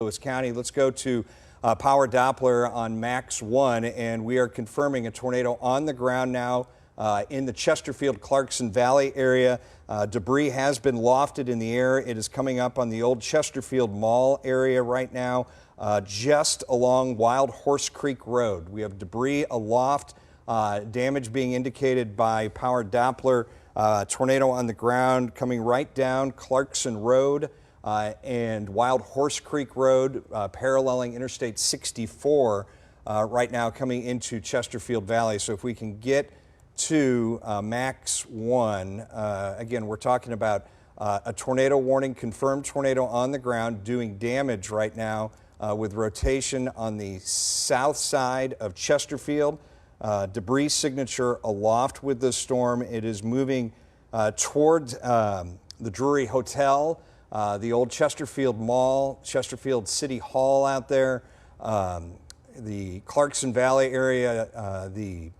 Louis County. Let's go to Power Doppler on Max 1, and we are confirming a tornado on the ground now in the Chesterfield-Clarkson Valley area. Debris has been lofted in the air. It is coming up on the old Chesterfield Mall area right now, just along Wild Horse Creek Road. We have debris aloft, damage being indicated by Power Doppler. Tornado on the ground coming right down Clarkson Road and Wild Horse Creek Road, paralleling Interstate 64 right now coming into Chesterfield Valley. So if we can get to Max 1, again, we're talking about a tornado warning, confirmed tornado on the ground doing damage right now with rotation on the south side of Chesterfield. Debris signature aloft with the storm. It is moving toward the Drury Hotel, the old Chesterfield Mall, Chesterfield City Hall out there, the Clarkson Valley area, the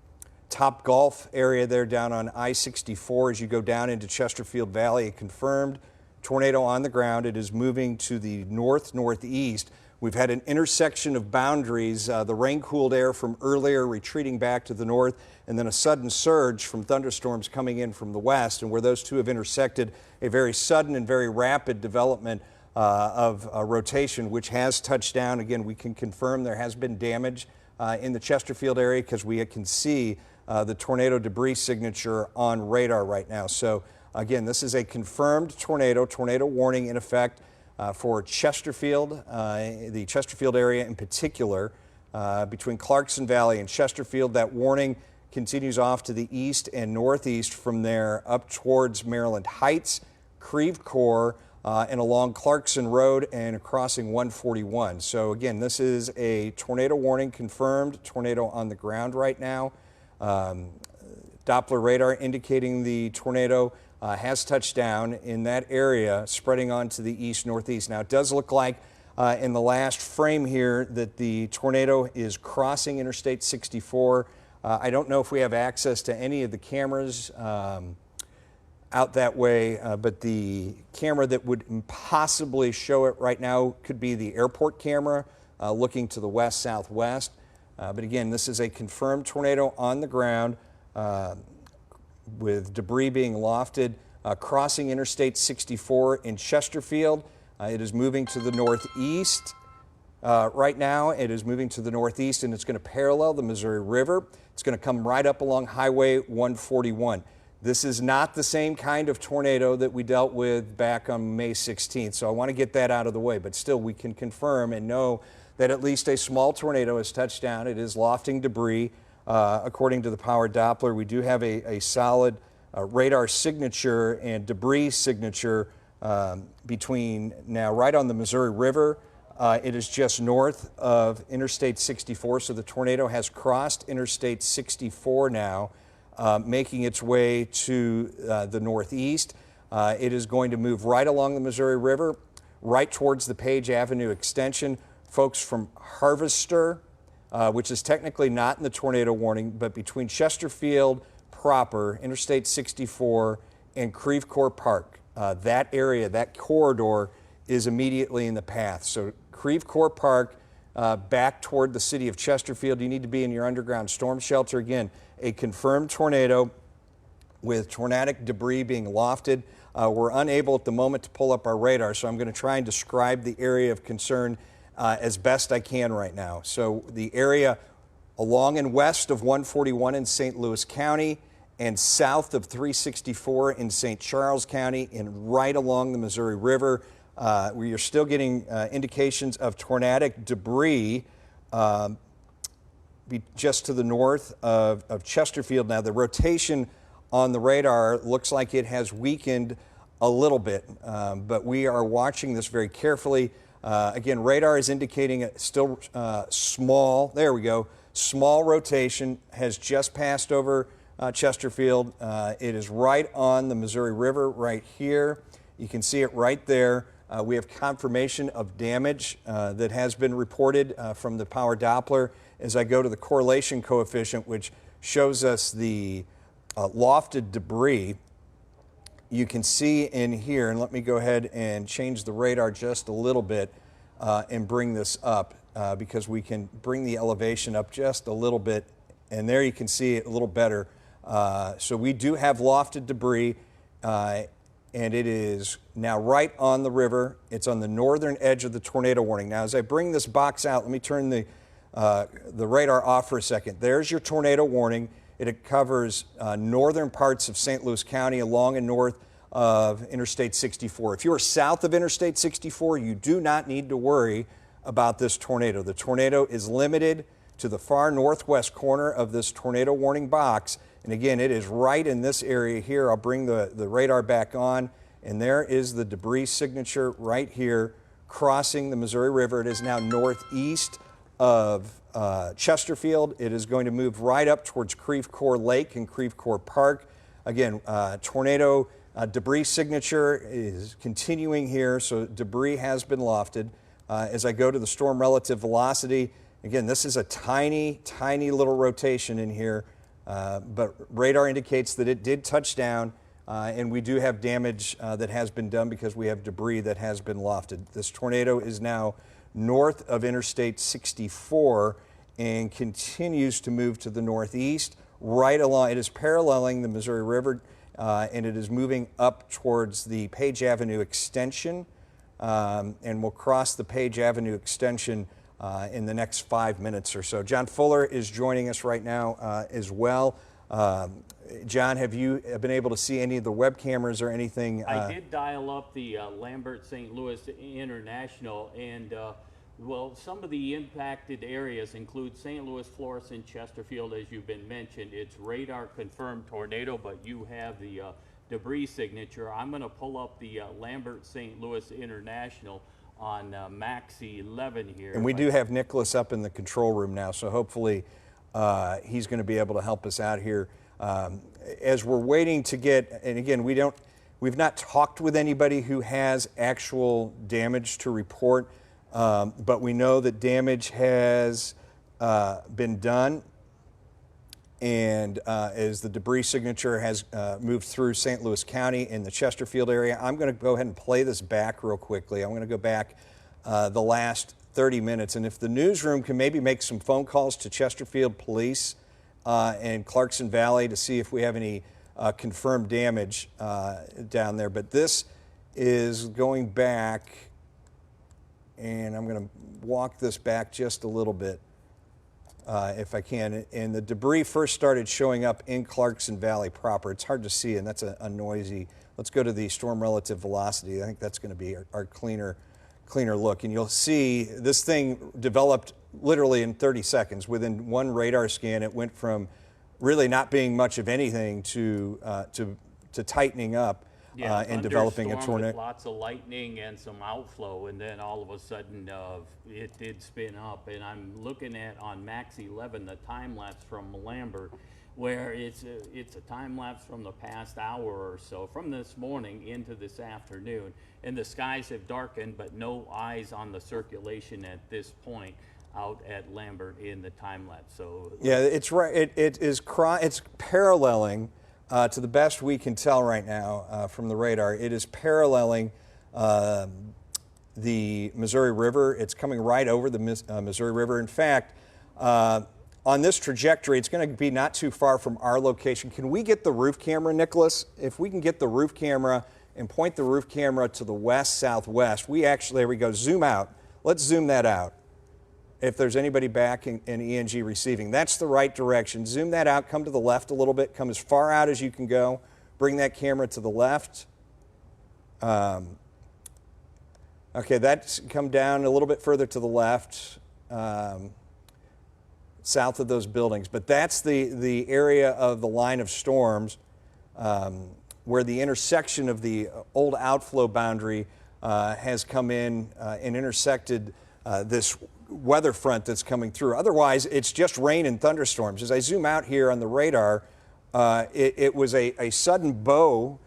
Top Golf area there down on I-64 as you go down into Chesterfield Valley. A confirmed tornado on the ground. It is moving to the north-northeast. We've had an intersection of boundaries, the rain-cooled air from earlier retreating back to the north, and then a sudden surge from thunderstorms coming in from the west, and where those two have intersected, a very sudden and very rapid development of rotation, which has touched down. Again, we can confirm there has been damage in the Chesterfield area because we can see the tornado debris signature on radar right now. So again, this is a confirmed tornado warning in effect for Chesterfield, the Chesterfield area in particular, between Clarkson Valley and Chesterfield. That warning continues off to the east and northeast from there up towards Maryland Heights, Creve Coeur, and along Clarkson Road and crossing 141. So again, this is a tornado warning, confirmed tornado on the ground right now. Doppler radar indicating the tornado has touched down in that area, spreading on to the east-northeast. Now, it does look like in the last frame here that the tornado is crossing Interstate 64. I don't know if we have access to any of the cameras out that way, but the camera that would possibly show it right now could be the airport camera looking to the west-southwest. But again, this is a confirmed tornado on the ground with debris being lofted, crossing Interstate 64 in Chesterfield. It is moving to the northeast. Right now, it is moving to the northeast, and it's going to parallel the Missouri River. It's going to come right up along Highway 141. This is not the same kind of tornado that we dealt with back on May 16th, so I want to get that out of the way. But still, we can confirm and know that at least a small tornado has touched down. It is lofting debris. According to the Power Doppler, we do have a solid radar signature and debris signature between now right on the Missouri River. It is just north of Interstate 64, so the tornado has crossed Interstate 64 now, making its way to the northeast. It is going to move right along the Missouri River, right towards the Page Avenue extension. Folks from Harvester, which is technically not in the tornado warning, but between Chesterfield proper, Interstate 64, and Creve Coeur Park. That area, that corridor, is immediately in the path. So Creve Coeur Park, back toward the city of Chesterfield, you need to be in your underground storm shelter. Again, a confirmed tornado with tornadic debris being lofted. We're unable at the moment to pull up our radar, so I'm going to try and describe the area of concern as best I can right now. So the area along and west of 141 in St. Louis County and south of 364 in St. Charles County and right along the Missouri River, we are still getting indications of tornadic debris just to the north of Chesterfield. Now, the rotation on the radar looks like it has weakened a little bit, but we are watching this very carefully. Again, radar is indicating it's still small. There we go. Small rotation has just passed over Chesterfield. It is right on the Missouri River right here. You can see it right there. We have confirmation of damage that has been reported from the Power Doppler. As I go to the correlation coefficient, which shows us the lofted debris, you can see in here, and let me go ahead and change the radar just a little bit. and bring this up because we can bring the elevation up just a little bit, and there you can see it a little better. So we do have lofted debris, and it is now right on the river. It's on the northern edge of the tornado warning. Now, as I bring this box out, let me turn the radar off for a second. There's your tornado warning. It covers northern parts of St. Louis County along and north of Interstate 64. If you are south of Interstate 64, you do not need to worry about this tornado. The tornado is limited to the far northwest corner of this tornado warning box. And again, it is right in this area here. I'll bring the radar back on, and there is the debris signature right here crossing the Missouri River. It is now northeast of Chesterfield. It is going to move right up towards Creve Coeur Lake and Creve Coeur Park. Again, tornado debris signature is continuing here, so debris has been lofted. As I go to the storm relative velocity, again, this is a tiny, tiny little rotation in here, but radar indicates that it did touch down, and we do have damage that has been done because we have debris that has been lofted. This tornado is now north of Interstate 64 and continues to move to the northeast right along. It is paralleling the Missouri River, and it is moving up towards the Page Avenue extension, and will cross the Page Avenue extension in the next 5 minutes or so. John Fuller is joining us right now as well. John, have you been able to see any of the web cameras or anything? I did dial up the Lambert St. Louis International, and well, some of the impacted areas include St. Louis, Florissant, Chesterfield, as you've been mentioned. It's radar confirmed tornado, but you have the debris signature. I'm going to pull up the Lambert St. Louis International on Maxi 11 here. And we do have Nicholas up in the control room now, so hopefully he's going to be able to help us out here. As we're waiting to get, and again, we've not talked with anybody who has actual damage to report, but we know that damage has been done. And as the debris signature has moved through St. Louis County in the Chesterfield area, I'm going to go ahead and play this back real quickly. I'm going to go back the last 30 minutes. And if the newsroom can maybe make some phone calls to Chesterfield Police and Clarkson Valley to see if we have any confirmed damage down there. But this is going back, and I'm going to walk this back just a little bit. If I can. And the debris first started showing up in Clarkson Valley proper. It's hard to see, and that's a noisy. Let's go to the storm relative velocity. I think that's going to be our cleaner look. And you'll see this thing developed literally in 30 seconds. Within one radar scan, it went from really not being much of anything to tightening up. Yeah, and developing a tornado. With lots of lightning and some outflow, and then all of a sudden it did spin up. And I'm looking at on Max 11 the time lapse from Lambert, where it's a time lapse from the past hour or so, from this morning into this afternoon, and the skies have darkened, but no eyes on the circulation at this point out at Lambert in the time lapse. So yeah, it's right. It's paralleling. To the best we can tell right now from the radar, it is paralleling the Missouri River. It's coming right over the Missouri River. In fact, on this trajectory, it's going to be not too far from our location. Can we get the roof camera, Nicholas? If we can get the roof camera and point the roof camera to the west-southwest, there we go, zoom out. Let's zoom that out. If there's anybody back in ENG receiving, that's the right direction. Zoom that out, come to the left a little bit, come as far out as you can go. Bring that camera to the left. Okay, that's come down a little bit further to the left, south of those buildings. But that's the area of the line of storms where the intersection of the old outflow boundary has come in and intersected this weather front that's coming through. Otherwise, it's just rain and thunderstorms. As I zoom out here on the radar, it was a sudden bow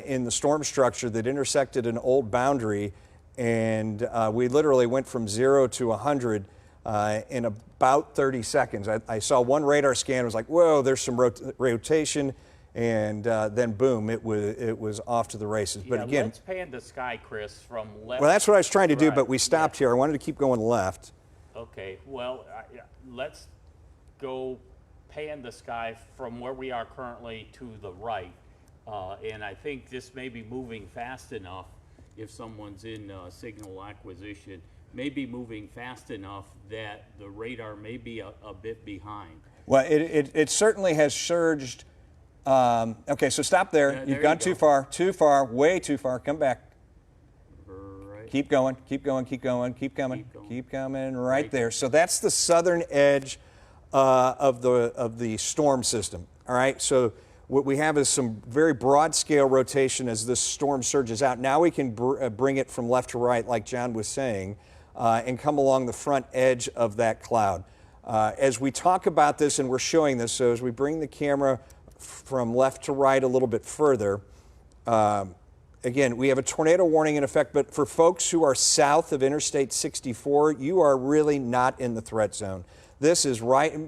in the storm structure that intersected an old boundary, and we literally went from 0 to 100 in about 30 seconds. I saw one radar scan, was like, whoa, there's some rotation, and then boom, it was off to the races. But Yeah, again, let's pan the sky, Chris, from left. well, that's what I was trying to do, right. but we stopped here. I wanted to keep going left. Okay, well, let's go pan the sky from where we are currently to the right. And I think this may be moving fast enough if someone's in signal acquisition, may be moving fast enough that the radar may be a bit behind. Well, it certainly has surged. Okay, so stop there. There You've you gone go. too far, way too far. Come back. Right. Keep going, keep going, keep going, keep coming, Keep going. keep coming, right there. So that's the southern edge of the storm system. All right, so what we have is some very broad scale rotation as this storm surges out. Now we can bring it from left to right, like John was saying, and come along the front edge of that cloud. As we talk about this, and we're showing this, so as we bring the camera from left to right a little bit further, again, we have a tornado warning in effect, but for folks who are south of Interstate 64, you are really not in the threat zone. This is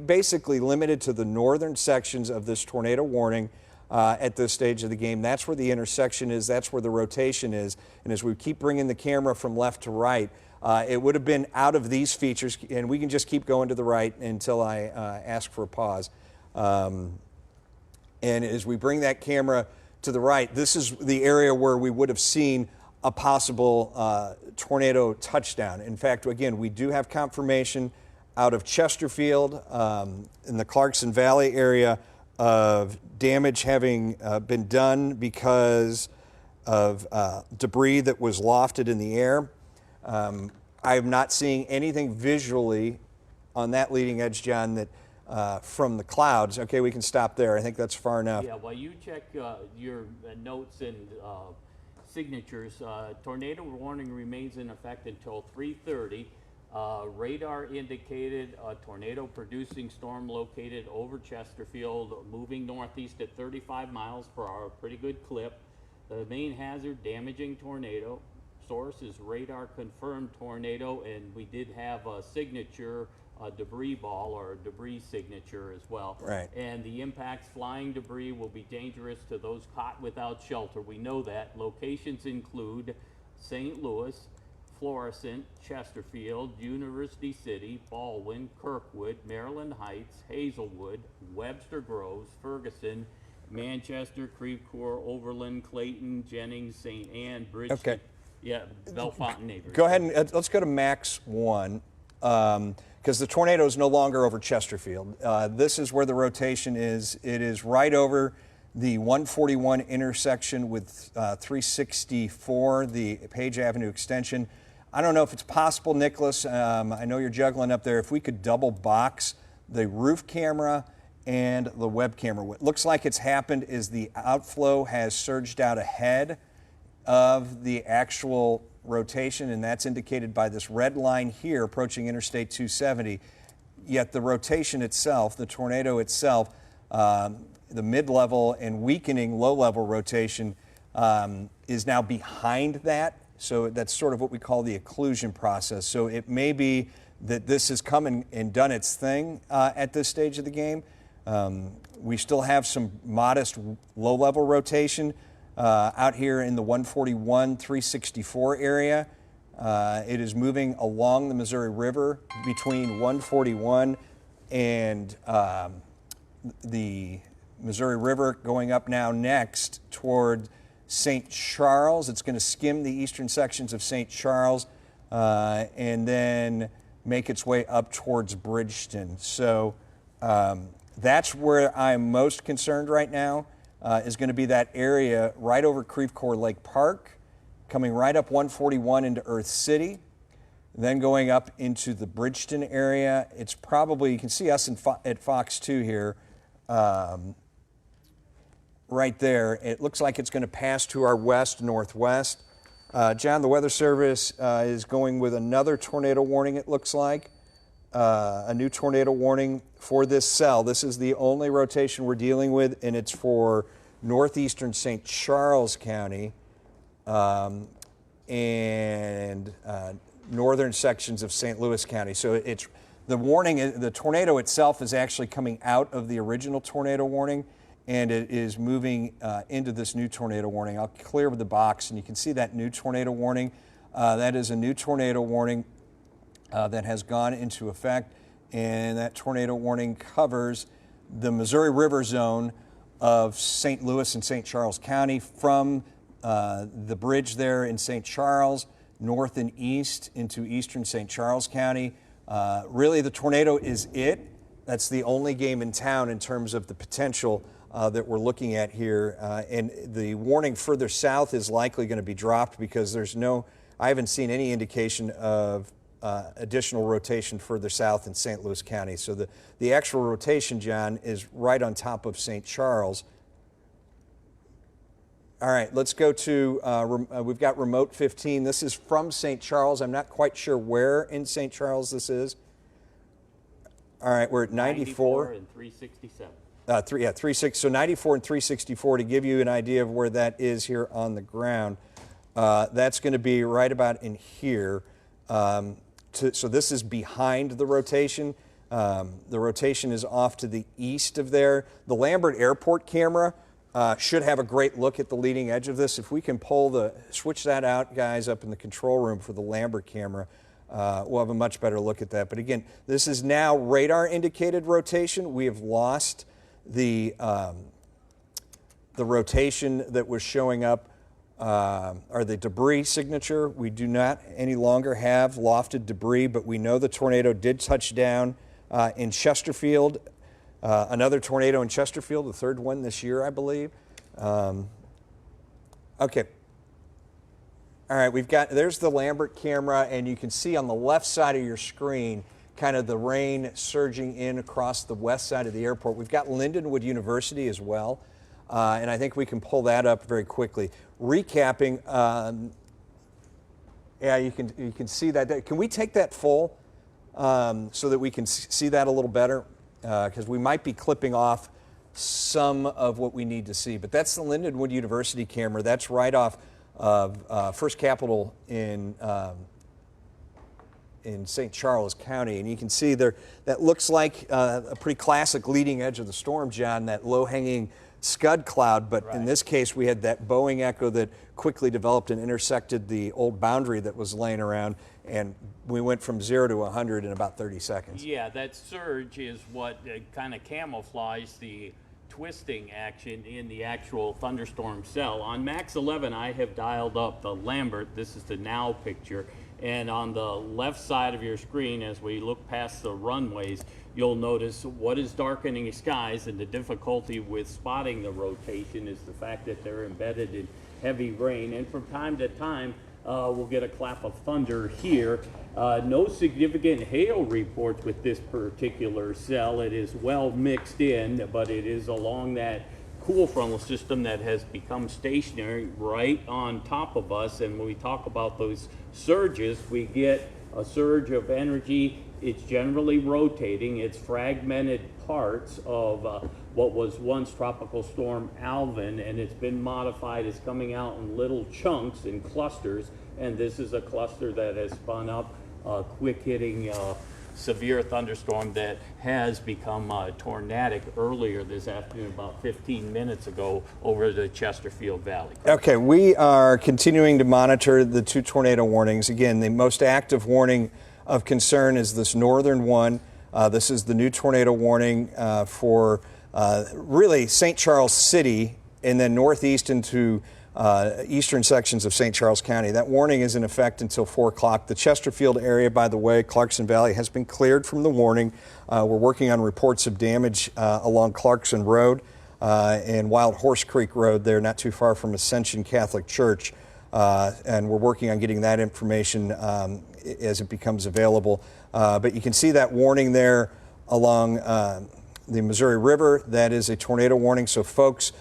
basically limited to the northern sections of this tornado warning at this stage of the game. That's where the intersection is, that's where the rotation is, and as we keep bringing the camera from left to right, it would have been out of these features, and we can just keep going to the right until I ask for a pause. And as we bring that camera to the right, this is the area where we would have seen a possible tornado touchdown. In fact, again, we do have confirmation out of Chesterfield in the Clarkson Valley area of damage having been done because of debris that was lofted in the air. I'm not seeing anything visually on that leading edge, John, that from the clouds. Okay, we can stop there. I think that's far enough. Yeah, well, you check your notes and signatures. Tornado warning remains in effect until 3:30. Radar indicated a tornado-producing storm located over Chesterfield, moving northeast at 35 miles per hour, pretty good clip. The main hazard, damaging tornado. Source is radar-confirmed tornado, and we did have a signature, a debris ball or a debris signature as well. Right. And the impacts, flying debris will be dangerous to those caught without shelter. We know that. Locations include St. Louis, Florissant, Chesterfield, University City, Baldwin, Kirkwood, Maryland Heights, Hazelwood, Webster Groves, Ferguson, Manchester, Creve Coeur, Overland, Clayton, Jennings, St. Anne, Bridgeton. Okay. Yeah, Bellefontaine neighbors. Go ahead and let's go to Max 1 because the tornado is no longer over Chesterfield. This is where the rotation is. It is right over the 141 intersection with 364, the Page Avenue extension. I don't know if it's possible, Nicholas, I know you're juggling up there, if we could double box the roof camera and the web camera. What looks like it's happened is the outflow has surged out ahead of the actual rotation, and that's indicated by this red line here approaching Interstate 270. Yet the rotation itself, the tornado itself, the mid-level and weakening low-level rotation is now behind that. So that's sort of what we call the occlusion process. So it may be that this has come and done its thing at this stage of the game. We still have some modest low-level rotation out here in the 141, 364 area. It is moving along the Missouri River between 141 and the Missouri River, going up now next toward St. Charles. It's going to skim the eastern sections of St. Charles and then make its way up towards Bridgeton. So that's where I'm most concerned right now, is going to be that area right over Creve Coeur Lake Park, coming right up 141 into Earth City, then going up into the Bridgeton area. It's probably, you can see us at Fox 2 here, right there. It looks like it's going to pass to our west-northwest. John, the Weather Service is going with another tornado warning, it looks like. A new tornado warning for this cell. This is the only rotation we're dealing with, and it's for northeastern St. Charles County and northern sections of St. Louis County. So it's the warning, the tornado itself is actually coming out of the original tornado warning, and it is moving into this new tornado warning. I'll clear the box, and you can see that new tornado warning. That is a new tornado warning that has gone into effect, and that tornado warning covers the Missouri River zone of St. Louis and St. Charles County from the bridge there in St. Charles, north and east into eastern St. Charles County. Really, the tornado is it. That's the only game in town in terms of the potential that we're looking at here. And the warning further south is likely going to be dropped because I haven't seen any indication of additional rotation further south in St. Louis County. So the actual rotation, John, is right on top of St. Charles. All right, let's go to, we've got remote 15. This is from St. Charles. I'm not quite sure where in St. Charles this is. All right, we're at 94 and 367. 36. So 94 and 364 to give you an idea of where that is here on the ground. That's going to be right about in here. So this is behind the rotation. The rotation is off to the east of there. The Lambert Airport camera should have a great look at the leading edge of this. If we can switch that out, guys, up in the control room for the Lambert camera, we'll have a much better look at that. But again, this is now radar indicated rotation. We have lost the rotation that was showing up, or the debris signature. We do not any longer have lofted debris, but we know the tornado did touch down in Chesterfield. Another tornado in Chesterfield, the third one this year, I believe. Okay. All right, there's the Lambert camera, and you can see on the left side of your screen kind of the rain surging in across the west side of the airport. We've got Lindenwood University as well, and I think we can pull that up very quickly. Recapping, yeah, you can see that. Can we take that full so that we can see that a little better? Because we might be clipping off some of what we need to see. But that's the Lindenwood University camera. That's right off of First Capital in St. Charles County. And you can see there, that looks like a pretty classic leading edge of the storm, John, that low-hanging scud cloud. But in this case, we had that Boeing echo that quickly developed and intersected the old boundary that was laying around. And we went from 0 to 100 in about 30 seconds. Yeah, that surge is what kind of camouflaged the twisting action in the actual thunderstorm cell. On Max 11, I have dialed up the Lambert. This is the now picture. And on the left side of your screen, as we look past the runways, you'll notice what is darkening skies, and the difficulty with spotting the rotation is the fact that they're embedded in heavy rain. And from time to time, we'll get a clap of thunder here. No significant hail reports with this particular cell. It is well mixed in, but it is along that cool frontal system that has become stationary right on top of us. And when we talk about those surges, we get a surge of energy. It's generally rotating. It's fragmented parts of what was once Tropical Storm Alvin, and it's been modified. It's coming out in little chunks and clusters, and this is a cluster that has spun up a quick-hitting severe thunderstorm that has become tornadic earlier this afternoon, about 15 minutes ago, over the Chesterfield Valley. Okay, we are continuing to monitor the two tornado warnings. Again, the most active warning of concern is this northern one. This is the new tornado warning for really St. Charles City and then northeast into eastern sections of St. Charles County. That warning is in effect until 4 o'clock. The Chesterfield area, by the way, Clarkson Valley, has been cleared from the warning. We're working on reports of damage along Clarkson Road and Wild Horse Creek Road there, not too far from Ascension Catholic Church. And we're working on getting that information as it becomes available. But you can see that warning there along the Missouri River. That is a tornado warning. So folks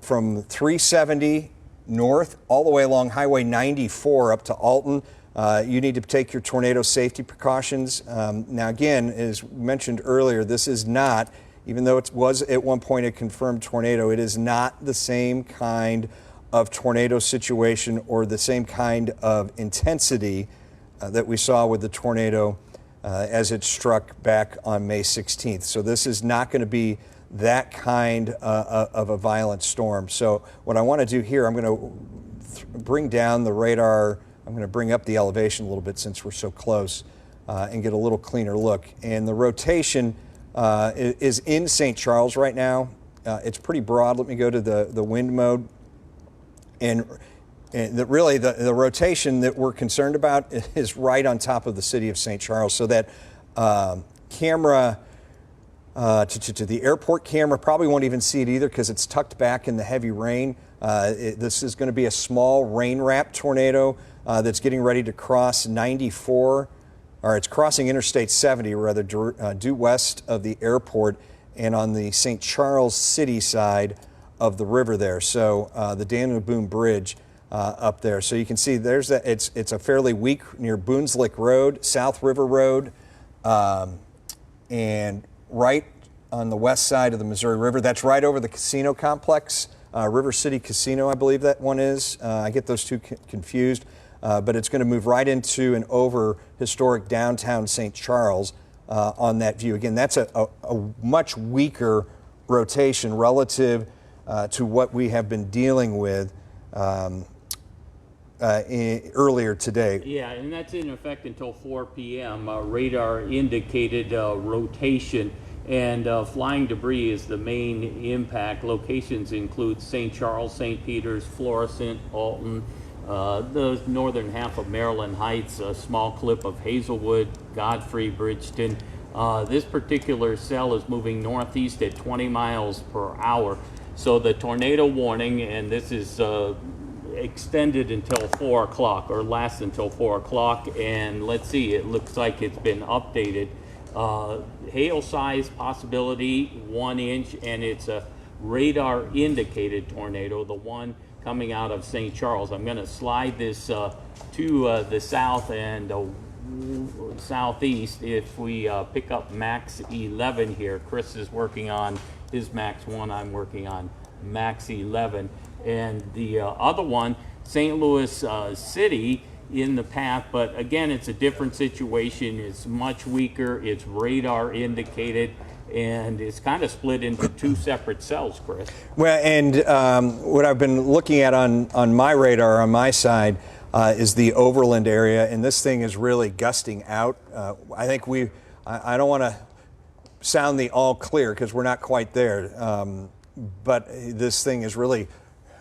from 370 north all the way along Highway 94 up to Alton, you need to take your tornado safety precautions. Now again, as mentioned earlier, this is not, even though it was at one point a confirmed tornado, it is not the same kind of tornado situation or the same kind of intensity that we saw with the tornado as it struck back on May 16th. So this is not going to be that kind of a violent storm. So what I want to do here, I'm going to bring down the radar. I'm going to bring up the elevation a little bit since we're so close and get a little cleaner look. And the rotation is in St. Charles right now. It's pretty broad. Let me go to the wind mode. And really the rotation that we're concerned about is right on top of the city of St. Charles. So that camera to the airport camera probably won't even see it either because it's tucked back in the heavy rain. This is going to be a small rain-wrapped tornado that's getting ready to cross 94, or it's crossing Interstate 70, rather, due west of the airport and on the St. Charles City side of the river there. So the Daniel Boone Bridge up there. So you can see there's that. It's a fairly weak near Boonslick Road, South River Road, and right on the west side of the Missouri River. That's right over the casino complex, River City Casino, I believe that one is. I get those two confused. But it's going to move right into and over historic downtown St. Charles on that view. Again, that's a much weaker rotation relative to what we have been dealing with earlier today. Yeah, and that's in effect until 4 p.m. Radar indicated rotation, and flying debris is the main impact. Locations include St. Charles, St. Peters, Florissant, Alton, the northern half of Maryland Heights, a small clip of Hazelwood, Godfrey, Bridgeton. This particular cell is moving northeast at 20 miles per hour. So the tornado warning, and this is extended until 4 o'clock, or lasts until 4 o'clock. And let's see, it looks like it's been updated. Hail size possibility 1 inch, and it's a radar indicated tornado, the one coming out of St. Charles. I'm going to slide this to the south and southeast. If we pick up max 11 here, Chris is working on his max 1, I'm working on max 11. And the other one, St. Louis City, in the path, but again, it's a different situation. It's much weaker, it's radar indicated, and it's kind of split into two separate cells, Chris. Well, and what I've been looking at on my radar on my side is the Overland area, and this thing is really gusting out. I think I don't want to sound the all clear because we're not quite there, but this thing is really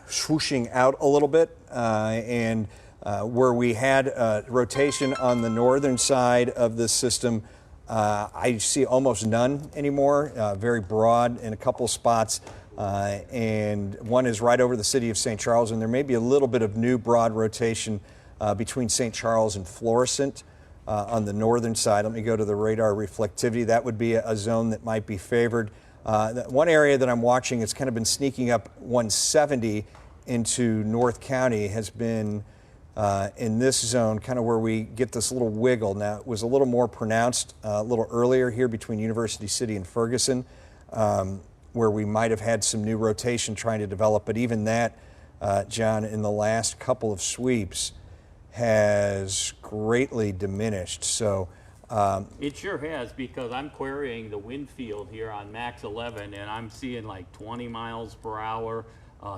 swooshing out a little bit, and where we had rotation on the northern side of this system, I see almost none anymore, very broad in a couple spots, and one is right over the city of St. Charles, and there may be a little bit of new broad rotation between St. Charles and Florissant on the northern side. Let me go to the radar reflectivity. That would be a zone that might be favored. One area that I'm watching, it's kind of been sneaking up 170 into North County, has been in this zone, kind of where we get this little wiggle. Now, it was a little more pronounced a little earlier here between University City and Ferguson, where we might have had some new rotation trying to develop. But even that, John, in the last couple of sweeps, has greatly diminished. So it sure has, because I'm querying the wind field here on max 11, and I'm seeing like 20 miles per hour,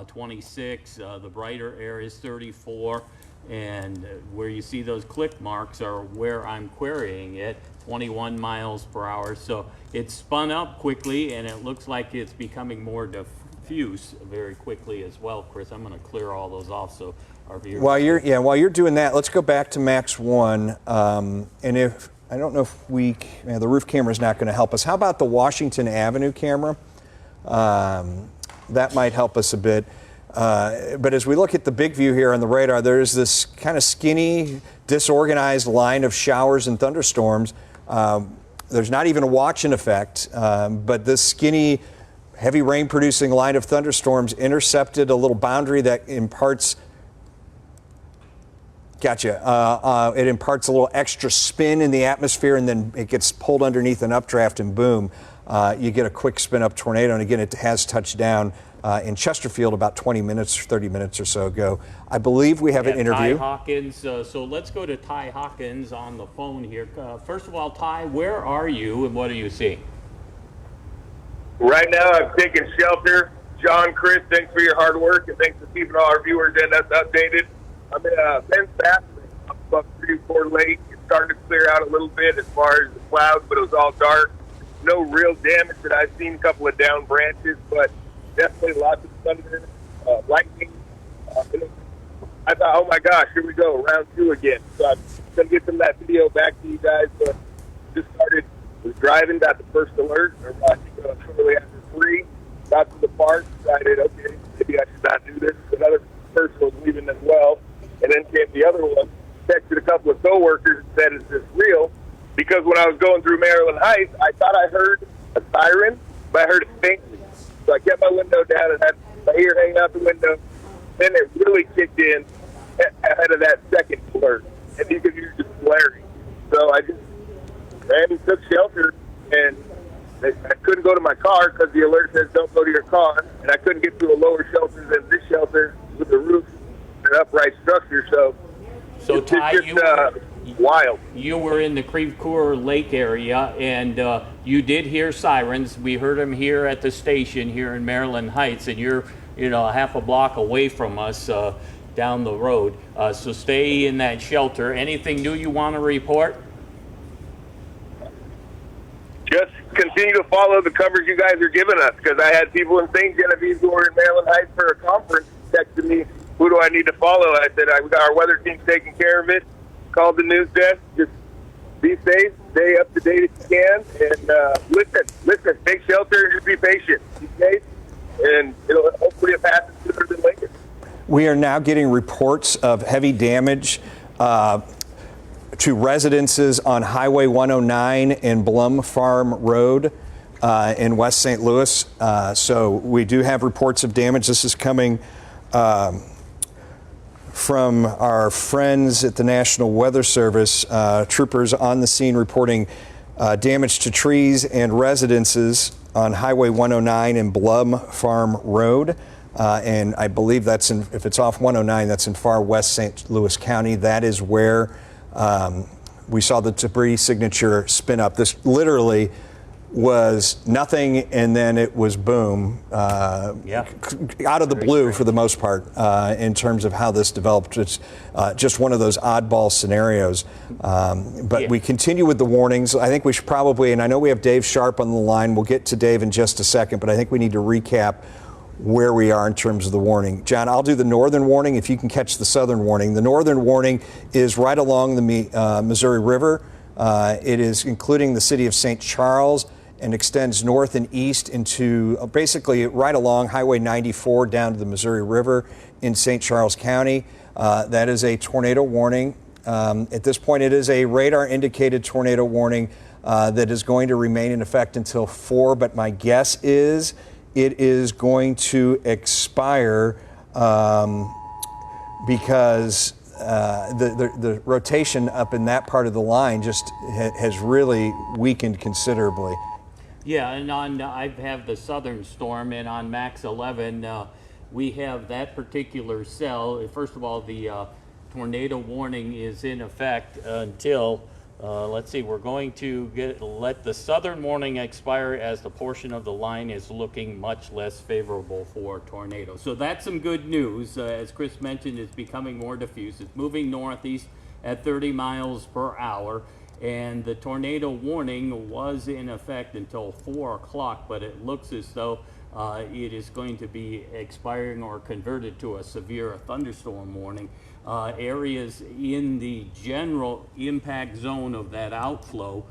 26. The brighter area is 34. And where you see those click marks are where I'm querying it, 21 miles per hour. So it's spun up quickly, and it looks like it's becoming more diffuse very quickly as well, Chris. I'm going to clear all those off so our viewers. While you're doing that, let's go back to max 1. And if I don't know if the roof camera is not going to help us. How about the Washington Avenue camera? That might help us a bit. But as we look at the big view here on the radar, there's this kind of skinny, disorganized line of showers and thunderstorms. There's not even a watch-in effect, but this skinny, heavy rain-producing line of thunderstorms intercepted a little boundary that imparts, it imparts a little extra spin in the atmosphere, and then it gets pulled underneath an updraft, and boom, you get a quick spin-up tornado. And again, it has touched down in Chesterfield about 20 minutes, 30 minutes or so ago. I believe we have an interview. Ty Hawkins. So let's go to Ty Hawkins on the phone here. First of all, Ty, where are you and what are you seeing? Right now, I'm taking shelter. John, Chris, thanks for your hard work, and thanks for keeping all our viewers and us updated. I'm in Ben's Bathroom, above 34 Lake. It's starting to clear out a little bit as far as the clouds, but it was all dark. No real damage that I've seen. A couple of down branches, but definitely lots of thunder, lightning. I thought, oh my gosh, here we go, round 2 again. So I'm going to get some of that video back to you guys. But just was driving, got the first alert, or shortly after 3, got to the park, decided, okay, maybe I should not do this. Another person was leaving as well. And then came the other one, texted a couple of coworkers and said, is this real? Because when I was going through Maryland Heights, I thought I heard a siren, but I heard it faintly. So I kept my window down and had my ear hanging out the window. Then it really kicked in ahead of that second alert. And you could hear just blaring. So I just ran and took shelter, and I couldn't go to my car because the alert says don't go to your car. And I couldn't get to a lower shelter than this shelter with the roof and an upright structure. So Ty, it's just wild. You were in the Creve Coeur Lake area, and you did hear sirens. We heard them here at the station here in Maryland Heights, and you're a half a block away from us down the road. So stay in that shelter. Anything new you want to report? Just continue to follow the coverage you guys are giving us, because I had people in St. Genevieve who were in Maryland Heights for a conference texting me, who do I need to follow? I said, we got our weather team taking care of it. Called the news desk. Just be safe, stay up to date if you can, and listen, take shelter and just be patient. Be safe, and hopefully it passes sooner than later. We are now getting reports of heavy damage to residences on Highway 109 and Blum Farm Road in West St. Louis. So we do have reports of damage. This is coming from our friends at the National Weather Service. Troopers on the scene reporting damage to trees and residences on Highway 109 and Blum Farm Road. And I believe if it's off 109, that's in far west St. Louis County. That is where we saw the debris signature spin up. This literally was nothing, and then it was boom. Out of the blue for the most part, in terms of how this developed. It's just one of those oddball scenarios. But we continue with the warnings. I think we should probably, and I know we have Dave Sharp on the line. We'll get to Dave in just a second, but I think we need to recap where we are in terms of the warning. John, I'll do the northern warning if you can catch the southern warning. The northern warning is right along the Missouri River. It is including the city of St. Charles and extends north and east into basically right along Highway 94 down to the Missouri River in St. Charles County. That is a tornado warning. At this point, it is a radar indicated tornado warning that is going to remain in effect until 4, but my guess is it is going to expire because the rotation up in that part of the line just has really weakened considerably. Yeah, and I have the southern storm, and on Max 11, we have that particular cell. First of all, the tornado warning is in effect until, let's see, we're going to let the southern warning expire as the portion of the line is looking much less favorable for tornadoes. So that's some good news. As Chris mentioned, it's becoming more diffuse. It's moving northeast at 30 miles per hour. And the tornado warning was in effect until 4 o'clock, but it looks as though it is going to be expiring or converted to a severe thunderstorm warning. Areas in the general impact zone of that outflow,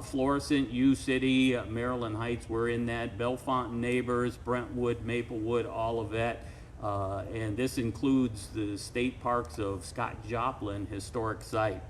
Florissant, U-City, Maryland Heights, we're in that, Bellefontaine neighbors, Brentwood, Maplewood, all of that. And this includes the state parks of Scott Joplin Historic Site.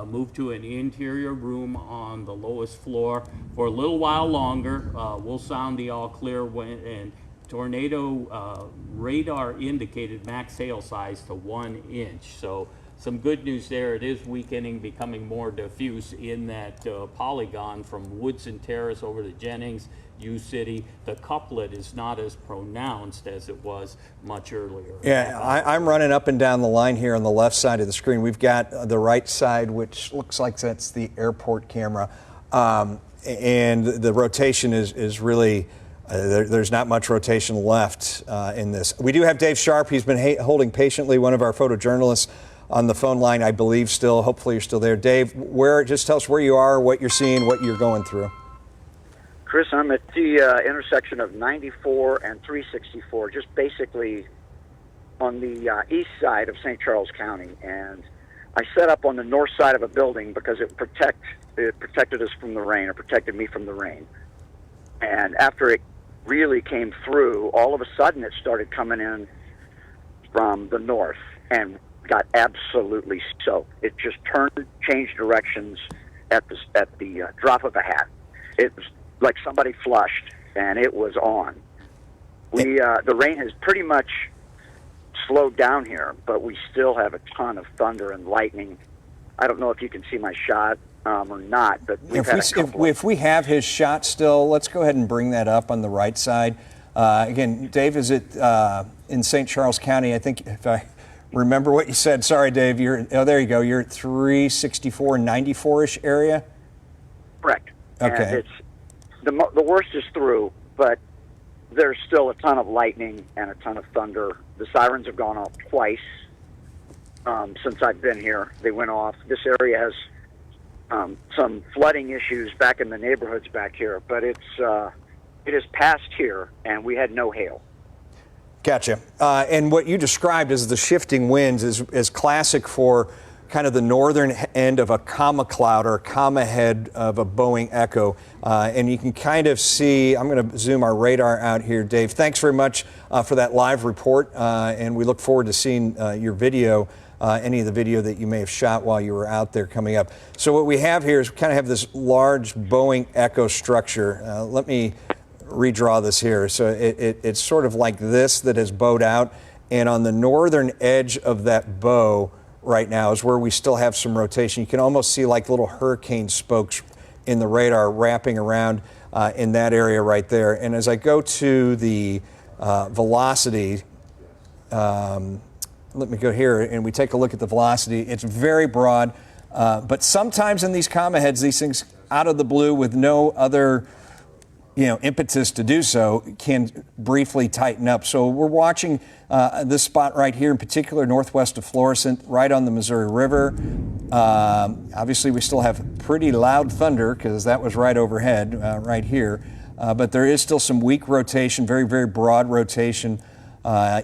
Move to an interior room on the lowest floor for a little while longer. We'll sound the all clear and tornado radar indicated max hail size to 1 inch. So some good news there. It is weakening, becoming more diffuse in that polygon from Woodson Terrace over to Jennings, U-City. The couplet is not as pronounced as it was much earlier. Yeah, I'm running up and down the line here on the left side of the screen. We've got the right side, which looks like that's the airport camera. And the rotation is really there's not much rotation left in this. We do have Dave Sharp. He's been holding patiently, one of our photojournalists, on the phone line, I believe still. Hopefully you're still there. Dave, just tell us where you are, what you're seeing, what you're going through. Chris, I'm at the intersection of 94 and 364, just basically on the east side of St. Charles County. And I set up on the north side of a building because it protected us from the rain, or protected me from the rain. And after it really came through, all of a sudden it started coming in from the north and got absolutely soaked. It just changed directions at the drop of a hat. It was like somebody flushed, and it was on. The rain has pretty much slowed down here, but we still have a ton of thunder and lightning. I don't know if you can see my shot or not, but if we have his shot still, let's go ahead and bring that up on the right side. Again, Dave, is it in St. Charles County? I think if I remember what you said. Sorry, Dave. There you go. You're at 364, 94-ish area? Correct. Okay. And it's the worst is through, but there's still a ton of lightning and a ton of thunder. The sirens have gone off twice since I've been here. They went off. This area has some flooding issues back in the neighborhoods back here, but it is past here, and we had no hail. Gotcha. And what you described as the shifting winds is classic for kind of the northern end of a comma cloud or a comma head of a Boeing Echo. And you can kind of see, I'm going to zoom our radar out here, Dave. Thanks very much for that live report. And we look forward to seeing your video, any of the video that you may have shot while you were out there coming up. So what we have here is we kind of have this large Boeing Echo structure. Let me redraw this here. So it's sort of like this that has bowed out. And on the northern edge of that bow right now is where we still have some rotation. You can almost see like little hurricane spokes in the radar wrapping around in that area right there. And as I go to the velocity, let me go here and we take a look at the velocity. It's very broad, but sometimes in these comma heads, these things out of the blue with no other impetus to do so can briefly tighten up. So we're watching this spot right here in particular, northwest of Florissant, right on the Missouri River. Obviously, we still have pretty loud thunder because that was right overhead, right here. But there is still some weak rotation, very, very broad rotation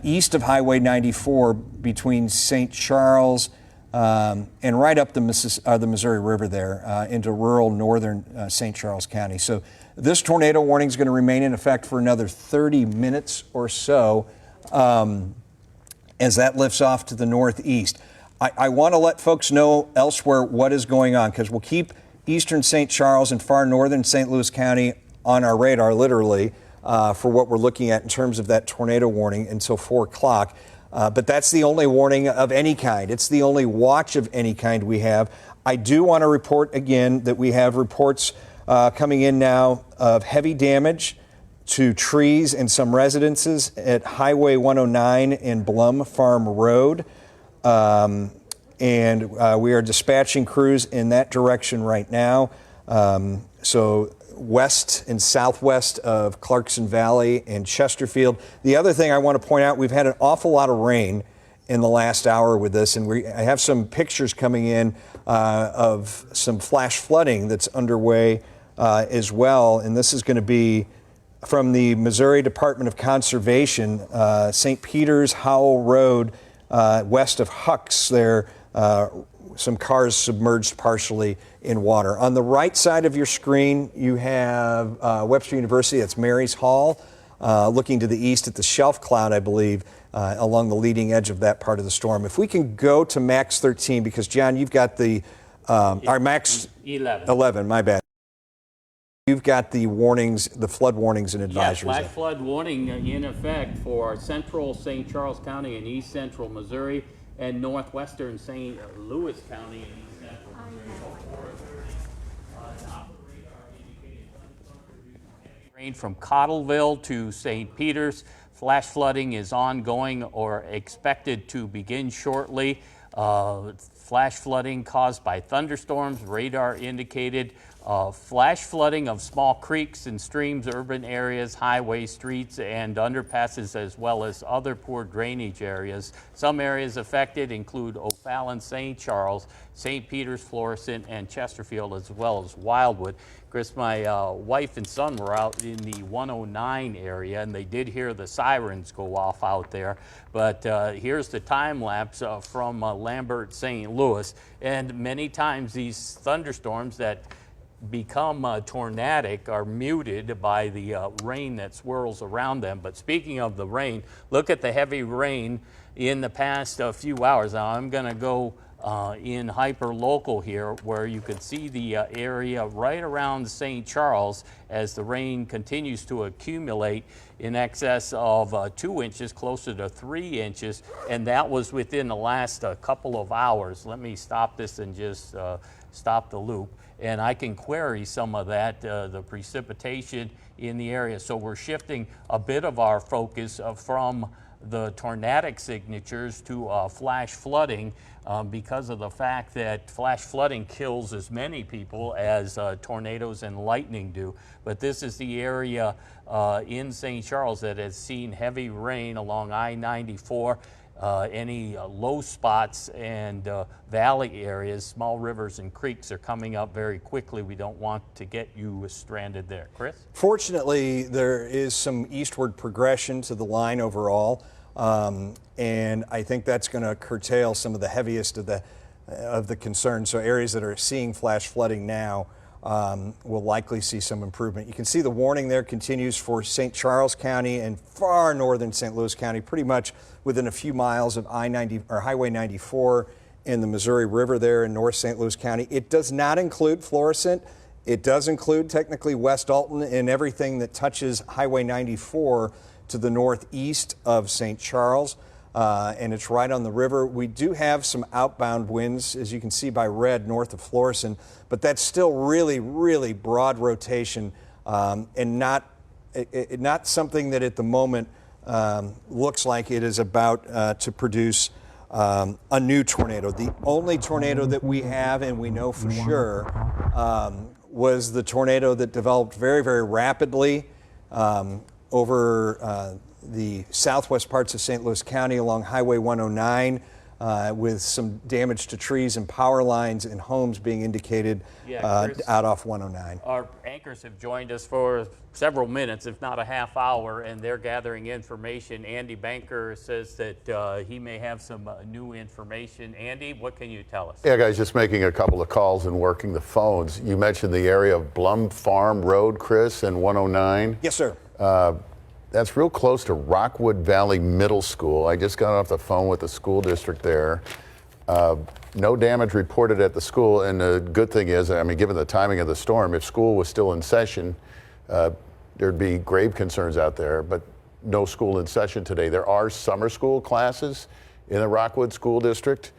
east of Highway 94 between St. Charles and right up the Missouri River there into rural northern St. Charles County. So this tornado warning is going to remain in effect for another 30 minutes or so as that lifts off to the northeast. I want to let folks know elsewhere what is going on because we'll keep eastern St. Charles and far northern St. Louis County on our radar, literally, for what we're looking at in terms of that tornado warning until 4 o'clock. But that's the only warning of any kind. It's the only watch of any kind we have. I do want to report again that we have reports coming in now of heavy damage to trees and some residences at Highway 109 and Blum Farm Road. And we are dispatching crews in that direction right now. So west and southwest of Clarkson Valley and Chesterfield. The other thing I want to point out, we've had an awful lot of rain in the last hour with this, and I have some pictures coming in of some flash flooding that's underway as well. And this is going to be from the Missouri Department of Conservation, St. Peter's Howell Road, west of Hucks there. Some cars submerged partially in water. On the right side of your screen, you have Webster University. That's Mary's Hall, looking to the east at the shelf cloud, I believe, along the leading edge of that part of the storm. If we can go to Max 13, because, John, you've got the our Max 11, my bad. You've got the warnings, the flood warnings and advisories. Yeah, flash flood warning in effect for central St. Charles County and east central Missouri and northwestern St. Louis County and east central Missouri. Rain from Cottleville to St. Peters. Flash flooding is ongoing or expected to begin shortly. Flash flooding caused by thunderstorms, radar indicated Flash flooding of small creeks and streams, urban areas, highways, streets, and underpasses, as well as other poor drainage areas. Some areas affected include O'Fallon, St. Charles, St. Peter's, Florissant, and Chesterfield, as well as Wildwood. Chris, my wife and son were out in the 109 area, and they did hear the sirens go off out there. But here's the time lapse from Lambert, St. Louis. And many times these thunderstorms that become tornadic are muted by the rain that swirls around them. But speaking of the rain, look at the heavy rain in the past few hours. Now I'm going to go in hyper local here, where you can see the area right around St. Charles as the rain continues to accumulate in excess of 2 inches, closer to 3 inches, and that was within the last couple of hours. Let me stop this and just stop the loop, and I can query some of that, the precipitation in the area. So we're shifting a bit of our focus from the tornadic signatures to flash flooding because of the fact that flash flooding kills as many people as tornadoes and lightning do. But this is the area in St. Charles that has seen heavy rain along I-94. Any low spots and valley areas, small rivers and creeks are coming up very quickly. We don't want to get you stranded there. Chris? Fortunately, there is some eastward progression to the line overall, and I think that's going to curtail some of the heaviest of the concerns. So areas that are seeing flash flooding now will likely see some improvement. You can see the warning there continues for St. Charles County and far northern St. Louis County, pretty much within a few miles of I-90 or Highway 94 in the Missouri River there in North St. Louis County. It does not include Florissant. It does include technically West Alton and everything that touches Highway 94 to the northeast of St. Charles. And it's right on the river. We do have some outbound winds, as you can see by red, north of Florissant, but that's still really, really broad rotation and not something that at the moment looks like it is about to produce a new tornado. The only tornado that we have, and we know for sure, was the tornado that developed very, very rapidly over the southwest parts of St. Louis County along Highway 109 with some damage to trees and power lines and homes being indicated out off 109. Our anchors have joined us for several minutes, if not a half hour, and they're gathering information. Andy Banker says that he may have some new information. Andy, what can you tell us? Yeah, guys, just making a couple of calls and working the phones. You mentioned the area of Blum Farm Road, Chris, and 109. Yes, sir. That's real close to Rockwood Valley Middle School. I just got off the phone with the school district there. No damage reported at the school, and the good thing is, I mean, given the timing of the storm, if school was still in session, there'd be grave concerns out there, but no school in session today. There are summer school classes in the Rockwood School District,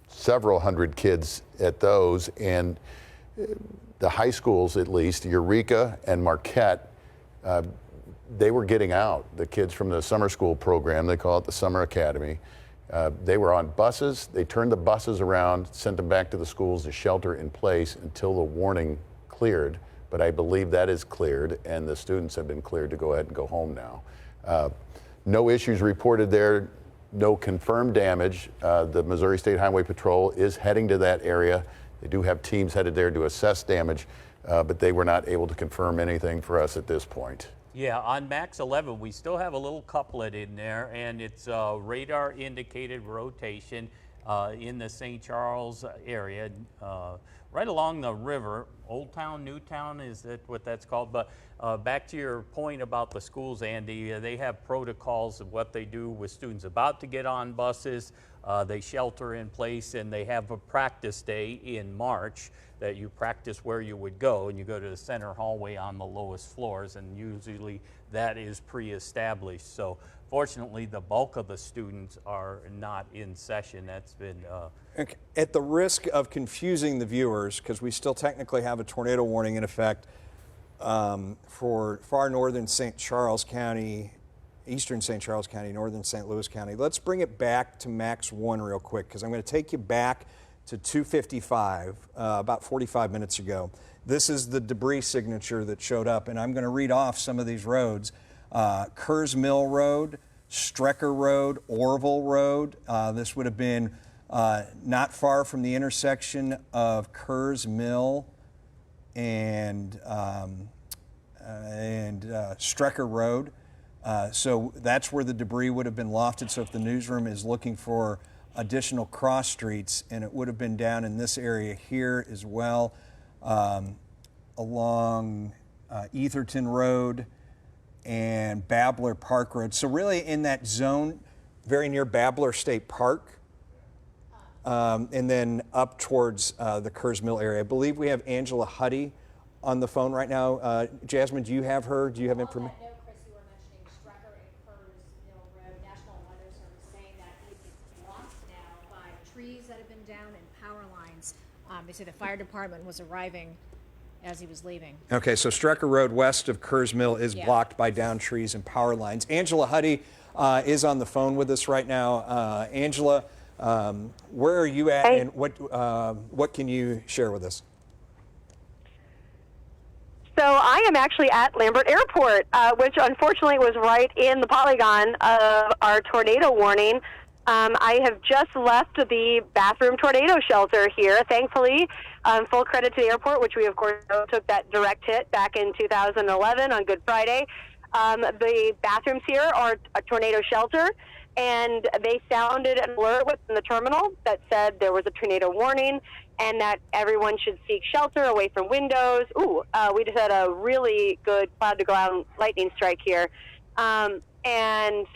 several hundred kids at those, and the high schools, at least, Eureka and Marquette, they were getting out. The kids from the summer school program, they call it the Summer Academy, they were on buses. They turned the buses around, sent them back to the schools to shelter in place until the warning cleared. But I believe that is cleared, and the students have been cleared to go ahead and go home now. No issues reported there, no confirmed damage. The Missouri State Highway Patrol is heading to that area. They do have teams headed there to assess damage, but they were not able to confirm anything for us at this point. Yeah, on Max 11, we still have a little couplet in there, and it's radar indicated rotation in the St. Charles area, right along the river. Old Town, New Town, is that what that's called? But back to your point about the schools, Andy, they have protocols of what they do with students about to get on buses. They shelter in place, and they have a practice day in March that you practice where you would go, and you go to the center hallway on the lowest floors, and usually that is pre-established. So fortunately, the bulk of the students are not in session. That's been Okay. At the risk of confusing the viewers, because we still technically have a tornado warning in effect for far northern St. Charles County, eastern St. Charles County, northern St. Louis County. Let's bring it back to Max 1 real quick, because I'm going to take you back to 2:55, about 45 minutes ago. This is the debris signature that showed up, and I'm going to read off some of these roads. Kerrs Mill Road, Strecker Road, Orville Road. This would have been not far from the intersection of Kerrs Mill and Strecker Road. So that's where the debris would have been lofted. So if the newsroom is looking for additional cross streets, and it would have been down in this area here as well, along Etherton Road and Babbler Park Road. So really in that zone, very near Babbler State Park, and then up towards the Kerrs Mill area. I believe we have Angela Huddy on the phone right now. Jasmine, do you have her? Do you have information? Trees that have been down and power lines. They say the fire department was arriving as he was leaving. Okay, so Strecker Road west of Kerrs Mill is blocked by downed trees and power lines. Angela Huddy is on the phone with us right now. Angela, where are you at, and what can you share with us? So I am actually at Lambert Airport, which unfortunately was right in the polygon of our tornado warning. I have just left the bathroom tornado shelter here, thankfully. Full credit to the airport, which we, of course, know took that direct hit back in 2011 on Good Friday. The bathrooms here are a tornado shelter, and they sounded an alert within the terminal that said there was a tornado warning and that everyone should seek shelter away from windows. We just had a really good cloud-to-ground lightning strike here. And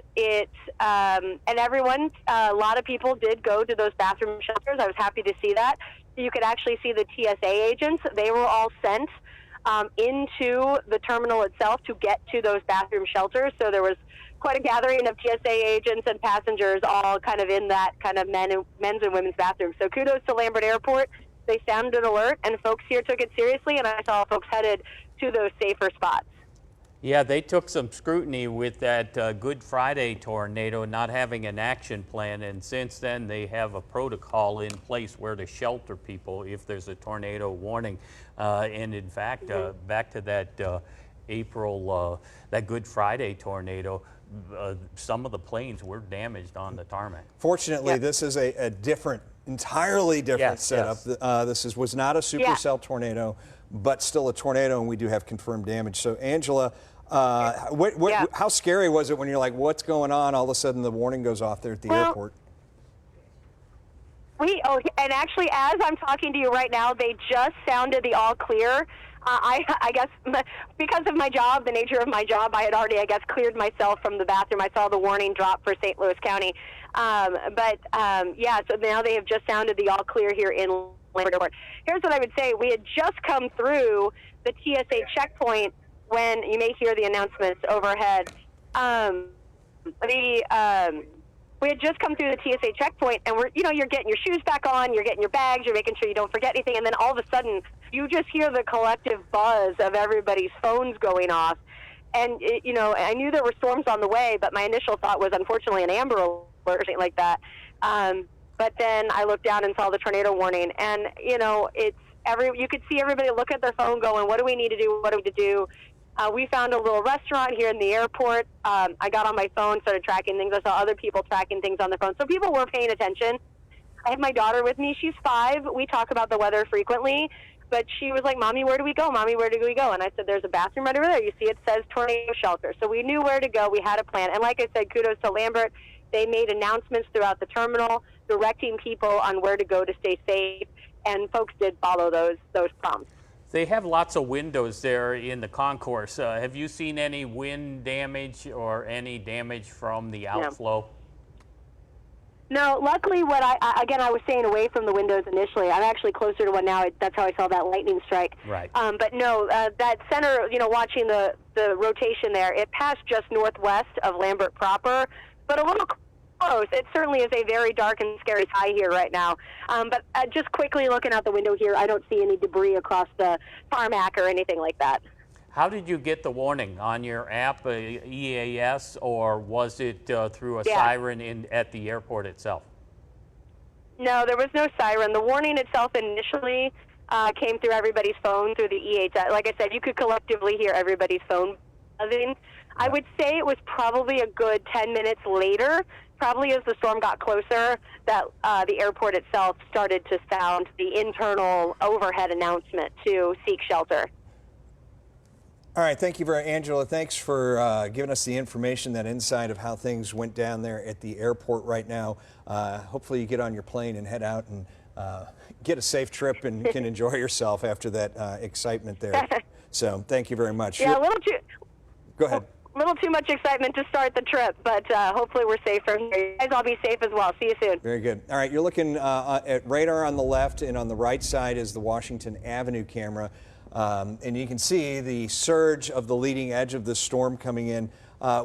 everyone, a lot of people did go to those bathroom shelters. I was happy to see that. You could actually see the TSA agents. They were all sent into the terminal itself to get to those bathroom shelters. So there was quite a gathering of TSA agents and passengers all kind of in that kind of men's and women's bathrooms. So kudos to Lambert Airport. They sounded an alert, and folks here took it seriously, and I saw folks headed to those safer spots. Yeah, they took some scrutiny with that Good Friday tornado not having an action plan, and since then they have a protocol in place where to shelter people if there's a tornado warning. And in fact, back to that April, that Good Friday tornado, some of the planes were damaged on the tarmac. Fortunately, this is a different, entirely different setup. Yes. This was not a supercell tornado, but still a tornado, and we do have confirmed damage. So, Angela, how scary was it when you're like, what's going on? All of a sudden, the warning goes off there at the airport. And actually, as I'm talking to you right now, they just sounded the all clear. I guess because of my job, the nature of my job, I had already, cleared myself from the bathroom. I saw the warning drop for St. Louis County. So now they have just sounded the all clear here in Lambert Airport. Here's what I would say. We had just come through the TSA checkpoint when you may hear the announcements overhead. We had just come through the TSA checkpoint, and you're getting your shoes back on, you're getting your bags, you're making sure you don't forget anything, and then all of a sudden, you just hear the collective buzz of everybody's phones going off. And, I knew there were storms on the way, but my initial thought was, unfortunately, an Amber Alert or something like that. But then I looked down and saw the tornado warning, and, you could see everybody look at their phone going, what do we need to do, what do we need to do? We found a little restaurant here in the airport. I got on my phone, started tracking things. I saw other people tracking things on their phone. So people were paying attention. I have my daughter with me. She's 5. We talk about the weather frequently. But she was like, Mommy, where do we go? Mommy, where do we go? And I said, there's a bathroom right over there. You see it says tornado shelter. So we knew where to go. We had a plan. And like I said, kudos to Lambert. They made announcements throughout the terminal directing people on where to go to stay safe. And folks did follow those prompts. They have lots of windows there in the concourse. Have you seen any wind damage or any damage from the outflow? No, luckily I was staying away from the windows initially. I'm actually closer to one now. That's how I saw that lightning strike. Right. But no, that center, watching the rotation there, it passed just northwest of Lambert proper, but a little close. It certainly is a very dark and scary sky here right now. But just quickly looking out the window here, I don't see any debris across the tarmac or anything like that. How did you get the warning? On your app, EAS, or was it through a siren at the airport itself? No, there was no siren. The warning itself initially came through everybody's phone through the EHS. Like I said, you could collectively hear everybody's phone buzzing. I would say it was probably a good 10 minutes later, probably as the storm got closer, that the airport itself started to sound the internal overhead announcement to seek shelter. All right, thank you very Angela. Thanks for giving us the information, that insight of how things went down there at the airport right now. Hopefully you get on your plane and head out and get a safe trip and can enjoy yourself after that excitement there. So thank you very much. Yeah, a little too. Go ahead. A little too much excitement to start the trip, but hopefully we're safe from here. You guys all be safe as well. See you soon. Very good. All right, you're looking at radar on the left, and on the right side is the Washington Avenue camera. And you can see the surge of the leading edge of the storm coming in.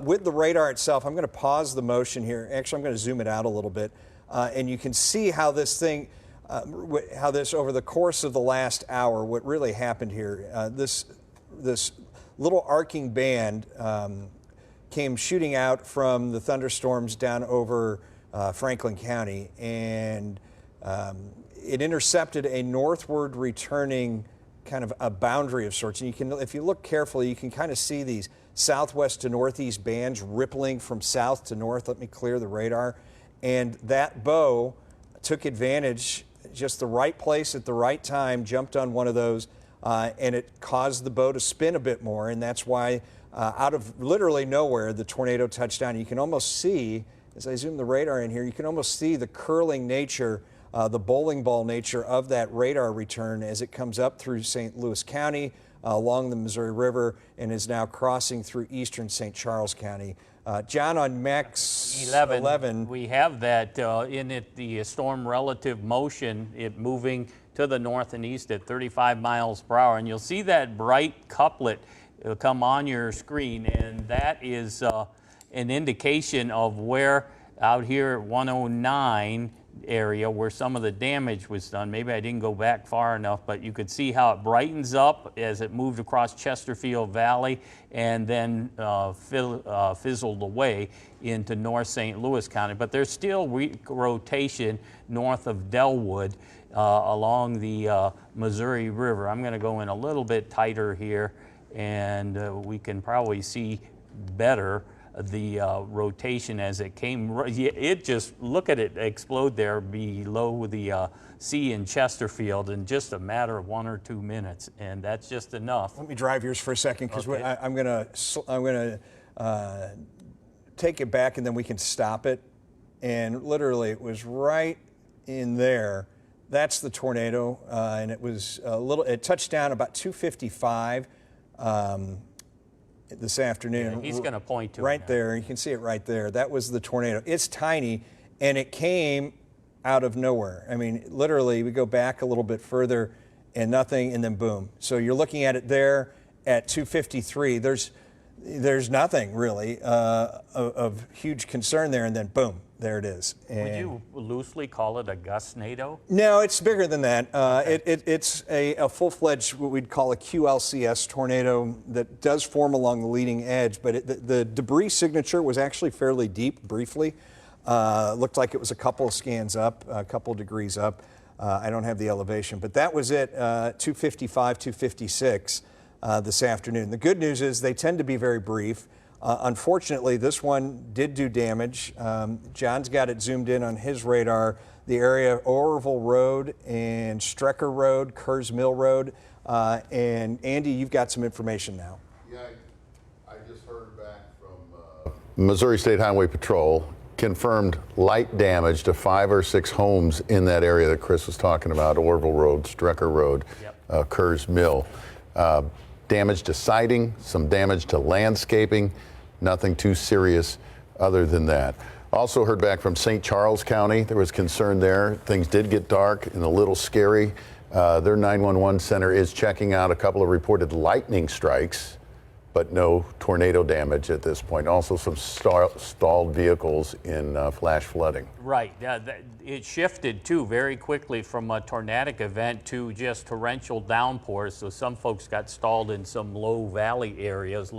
With the radar itself, I'm going to pause the motion here. Actually, I'm going to zoom it out a little bit. And you can see how this thing, how this over the course of the last hour, what really happened here, this little arcing band came shooting out from the thunderstorms down over Franklin County, and it intercepted a northward returning kind of a boundary of sorts. And you can, if you look carefully, you can kind of see these southwest to northeast bands rippling from south to north. Let me clear the radar. And that bow took advantage, just the right place at the right time, jumped on one of those, and it caused the bow to spin a bit more. And that's why out of literally nowhere, the tornado touched down. You can almost see, as I zoom the radar in here, you can almost see the curling nature, the bowling ball nature of that radar return as it comes up through St. Louis County, along the Missouri River, and is now crossing through eastern St. Charles County. John, on Max 11, we have that in it, the storm relative motion, it moving to the north and east at 35 miles per hour. And you'll see that bright couplet come on your screen, and that is an indication of where out here at 109 area where some of the damage was done. Maybe I didn't go back far enough, but you could see how it brightens up as it moved across Chesterfield Valley and then fizzled away into North St. Louis County. But there's still rotation north of Delwood along the Missouri River. I'm going to go in a little bit tighter here, and we can probably see better the rotation as it came. It just, look at it explode there below the sea in Chesterfield in just a matter of 1 or 2 minutes, and that's just enough. let me drive yours for a second, because Okay. I'm gonna take it back, and then we can stop it. And literally, it was right in there. That's the tornado, and it was a little. It touched down about 2:55. This afternoon. Yeah, he's going to point to it right now. there. You can see it right there. That was the tornado. It's tiny, and it came out of nowhere. I mean, literally, we go back a little bit further, and nothing, and then boom. So you're looking at it there at 2:53. There's nothing really of huge concern there, and then boom, there it is. And Would you loosely call it a gustnado? no, it's bigger than that. It's a full-fledged, what we'd call a QLCS tornado that does form along the leading edge, but the debris signature was actually fairly deep, briefly. Looked like it was a couple of scans up, a couple degrees up. I don't have the elevation, but that was it, 2:55, 2:56 this afternoon. The good news is they tend to be very brief. Unfortunately, this one did do damage. John's got it zoomed in on his radar, the area of Orville Road and Strecker Road, Kerrs Mill Road. And Andy, you've got some information now. Yeah, I just heard back from Missouri State Highway Patrol, confirmed light damage to 5 or 6 homes in that area that Chris was talking about, Orville Road, Strecker Road, Kerrs Mill. Damage to siding, some damage to landscaping, nothing too serious other than that. Also heard back from St. Charles County. There was concern there. Things did get dark and a little scary. Their 911 center is checking out a couple of reported lightning strikes, but no tornado damage at this point. Also some stalled vehicles in flash flooding. Right. It shifted, too, very quickly from a tornadic event to just torrential downpours. So some folks got stalled in some low valley areas,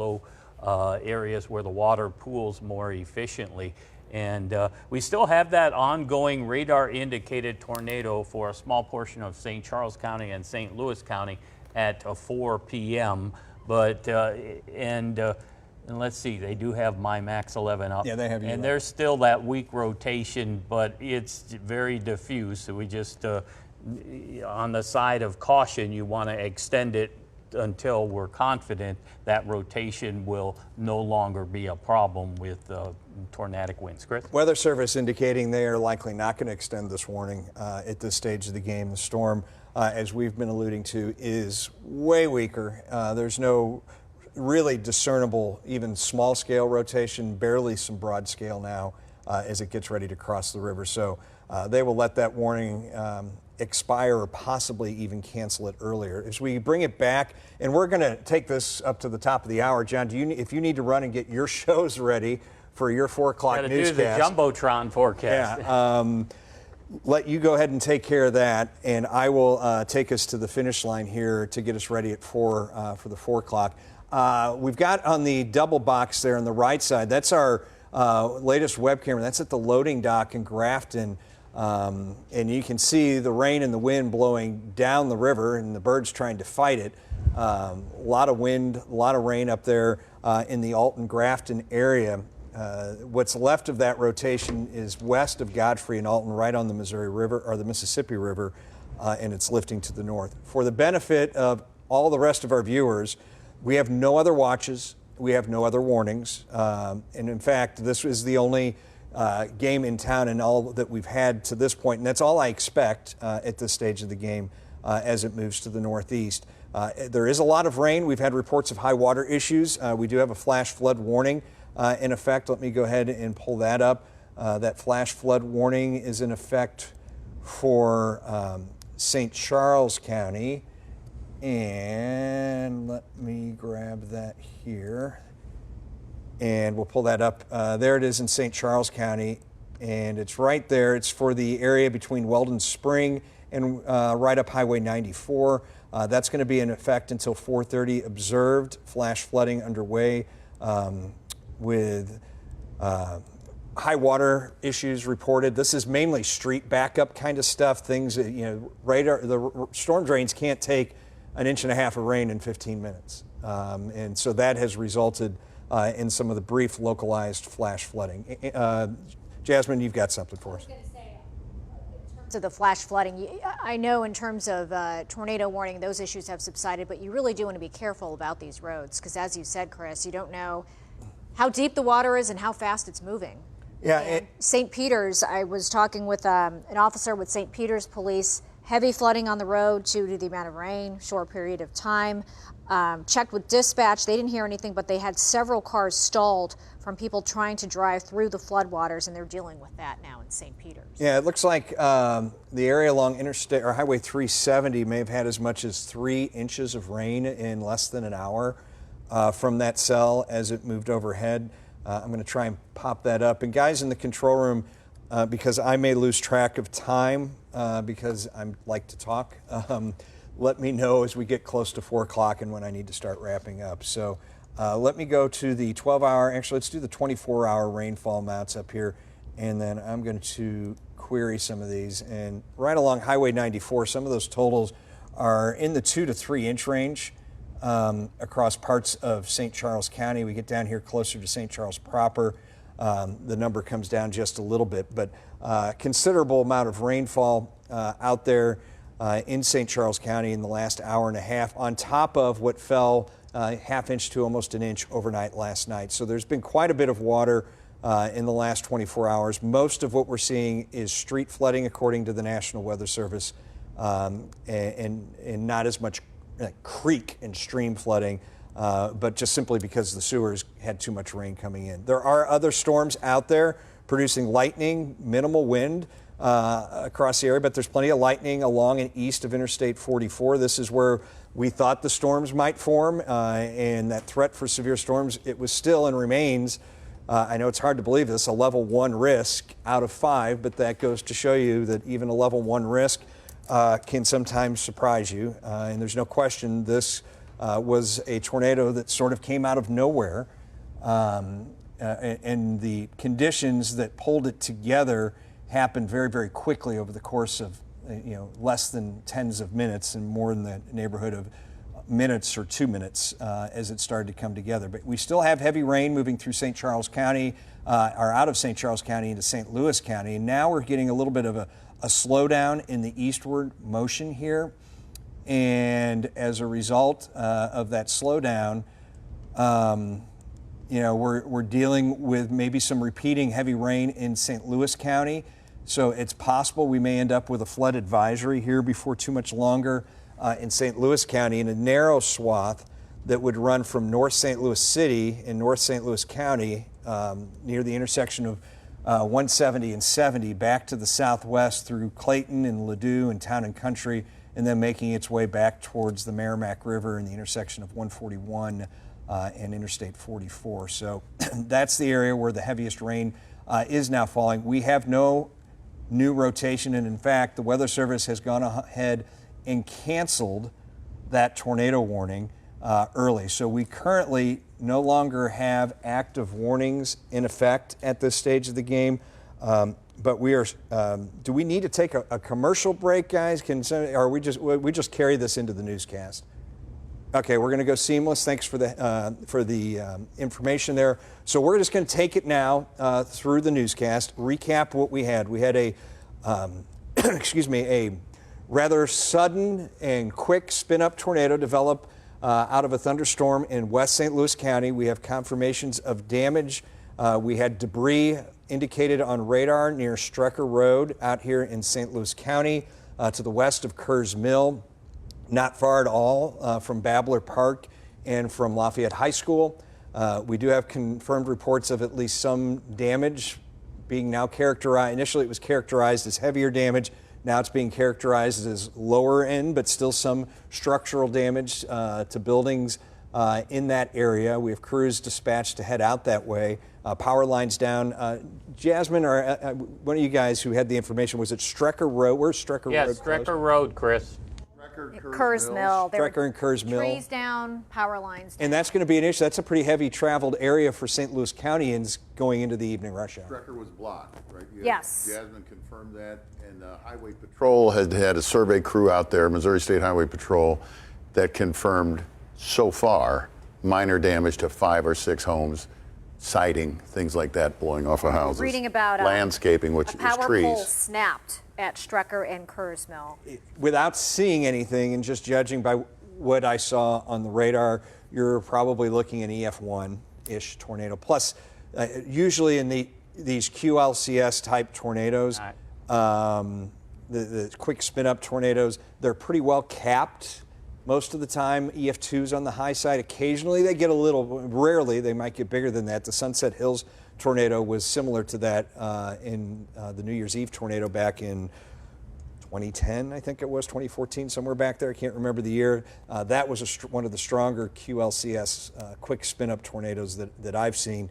areas where the water pools more efficiently. And we still have that ongoing radar indicated tornado for a small portion of St. Charles County and St. Louis County at 4 p.m. But, and let's see, they do have my Max 11 up. Yeah, they have you And up. there's still that weak rotation, but it's very diffuse. So we just, on the side of caution, you want to extend it until we're confident that rotation will no longer be a problem with tornadic winds. Chris? Weather Service indicating they are likely not going to extend this warning at this stage of the game. The storm, as we've been alluding to, is way weaker. There's no really discernible, even small scale rotation, barely some broad scale now as it gets ready to cross the river. So they will let that warning expire or possibly even cancel it earlier. As we bring it back, and we're going to take this up to the top of the hour, John, if you need to run and get your shows ready for your 4 o'clock Gotta newscast. do the Jumbotron forecast. Yeah, let you go ahead and take care of that, and I will take us to the finish line here to get us ready at 4 for the 4 o'clock. We've got on the double box there on the right side, that's our latest web camera. That's at the loading dock in Grafton. And you can see the rain and the wind blowing down the river and the birds trying to fight it. A lot of wind, a lot of rain up there in the Alton-Grafton area. What's left of that rotation is west of Godfrey and Alton, right on the Missouri River or the Mississippi River, and it's lifting to the north. For the benefit of all the rest of our viewers, we have no other watches, we have no other warnings, and in fact, this is the only game in town and all that we've had to this point, and that's all I expect at this stage of the game as it moves to the northeast. There is a lot of rain. We've had reports of high water issues. We do have a flash flood warning in effect. Let me go ahead and pull that up. That flash flood warning is in effect for St. Charles County, and let me grab that here. And we'll pull that up. There it is in St. Charles County, and it's right there. It's for the area between Weldon Spring and right up Highway 94. That's going to be in effect until 4:30. Observed flash flooding underway with high water issues reported. This is mainly street backup kind of stuff. Things that, radar, the storm drains can't take an inch and a half of rain in 15 minutes, and so that has resulted in some of the brief localized flash flooding. Jasmine, you've got something for us. To the flash flooding, I know in terms of tornado warning, those issues have subsided, but you really do want to be careful about these roads because, as you said, Chris, you don't know how deep the water is and how fast it's moving. Yeah. St. Peter's, I was talking with an officer with St. Peter's Police. Heavy flooding on the road due to the amount of rain, short period of time. Checked with dispatch, they didn't hear anything, but they had several cars stalled from people trying to drive through the floodwaters, and they're dealing with that now in St. Peter's. Yeah, it looks like the area along Interstate or Highway 370 may have had as much as 3 inches of rain in less than an hour from that cell as it moved overhead. I'm going to try and pop that up. And guys in the control room, because I may lose track of time because I like to talk, let me know as we get close to 4 o'clock and when I need to start wrapping up. So let me go to the 12-hour, actually let's do the 24-hour rainfall amounts up here, and then I'm going to query some of these. And right along Highway 94, some of those totals are in the 2 to 3 inch range across parts of St. Charles County. We get down here closer to St. Charles proper. The number comes down just a little bit, but considerable amount of rainfall out there in St. Charles County in the last hour and a half, on top of what fell half inch to almost an inch overnight last night. So there's been quite a bit of water in the last 24 hours. Most of what we're seeing is street flooding, according to the National Weather Service, and not as much creek and stream flooding, but just simply because the sewers had too much rain coming in. There are other storms out there producing lightning, minimal wind across the area, but there's plenty of lightning along and east of Interstate 44. This is where we thought the storms might form, and that threat for severe storms, it was still and remains, I know it's hard to believe this, a level 1 risk out of 5, but that goes to show you that even a level 1 risk can sometimes surprise you, and there's no question this was a tornado that sort of came out of nowhere. and the conditions that pulled it together happened very, very quickly over the course of less than tens of minutes and more in the neighborhood of minutes or 2 minutes as it started to come together. But we still have heavy rain moving through St. Charles County, or out of St. Charles County into St. Louis County. And now we're getting a little bit of a slowdown in the eastward motion here. And as a result of that slowdown, we're dealing with maybe some repeating heavy rain in St. Louis County. So it's possible we may end up with a flood advisory here before too much longer in St. Louis County, in a narrow swath that would run from North St. Louis City in North St. Louis County near the intersection of 170 and 70 back to the southwest through Clayton and Ladue and Town and Country, and then making its way back towards the Merrimack River and the intersection of 141 and Interstate 44. So that's the area where the heaviest rain is now falling. We have no new rotation, and in fact, the Weather Service has gone ahead and canceled that tornado warning early. So we currently no longer have active warnings in effect at this stage of the game. But we are. Do we need to take a commercial break, guys? Or we just carry this into the newscast? Okay, we're going to go seamless. Thanks for the information there. So we're just going to take it now through the newscast. Recap what we had. We had a a rather sudden and quick spin-up tornado develop out of a thunderstorm in West St. Louis County. We have confirmations of damage. We had debris indicated on radar near Strecker Road out here in St. Louis County to the west of Kerrs Mill. Not far at all from Babbler Park and from Lafayette High School. We do have confirmed reports of at least some damage being now characterized. Initially, it was characterized as heavier damage. Now it's being characterized as lower end, but still some structural damage to buildings in that area. We have crews dispatched to head out that way. Power lines down. Jasmine, or one of you guys who had the information, was it Strecker Road? Where's Strecker Road? Yes, Strecker Road, Chris. Kerrs Mill. There Strecker and Kerrs Mill. Trees down, power lines down. And that's going to be an issue. That's a pretty heavy traveled area for St. Louis Countyans going into the evening rush hour. Strecker was blocked, right? Yes. Jasmine confirmed that, and Highway Patrol had a survey crew out there, Missouri State Highway Patrol, that confirmed so far minor damage to 5 or 6 homes, siding, things like that, blowing off of houses. Reading about landscaping, which a is power trees. pole snapped at Strecker and Kerrs Mill. Without seeing anything and just judging by what I saw on the radar, you're probably looking at an EF1-ish tornado. Plus, usually in these QLCS type tornadoes, the quick spin-up tornadoes, they're pretty well capped most of the time. EF2s on the high side. Occasionally they get a little, rarely they might get bigger than that. The Sunset Hills tornado was similar to that in the New Year's Eve tornado back in 2010, I think it was, 2014, somewhere back there. I can't remember the year. That was one of the stronger QLCS quick spin-up tornadoes that I've seen.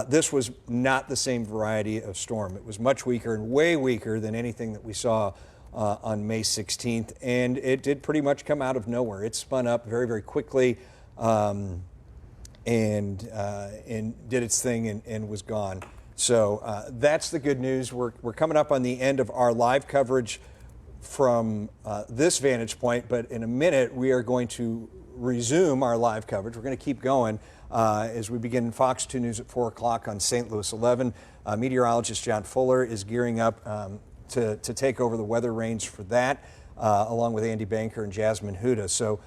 This was not the same variety of storm. It was much weaker and way weaker than anything that we saw on May 16th, and it did pretty much come out of nowhere. It spun up very, very quickly and did its thing and was gone. So that's the good news. We're coming up on the end of our live coverage from this vantage point, but in a minute we are going to resume our live coverage. We're going to keep going as we begin Fox 2 News at 4 o'clock on St. Louis 11. Meteorologist John Fuller is gearing up to take over the weather reins for that, along with Andy Banker and Jasmine Huda. So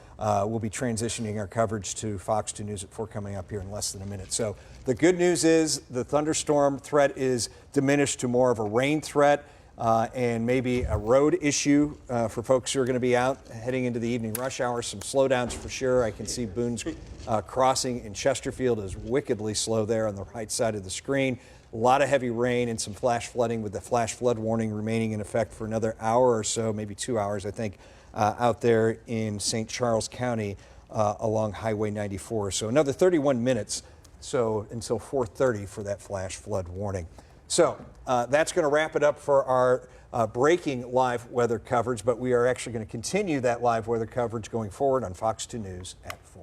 we'll be transitioning our coverage to Fox 2 News at 4 coming up here in less than a minute. So the good news is the thunderstorm threat is diminished to more of a rain threat and maybe a road issue for folks who are going to be out heading into the evening rush hour. Some slowdowns for sure. I can see Boone's crossing in Chesterfield is wickedly slow there on the right side of the screen. A lot of heavy rain and some flash flooding, with the flash flood warning remaining in effect for another hour or so, maybe 2 hours, I think, out there in St. Charles County along Highway 94. So another 31 minutes, so until 4:30 for that flash flood warning. So that's going to wrap it up for our breaking live weather coverage, but we are actually going to continue that live weather coverage going forward on Fox 2 News at 4.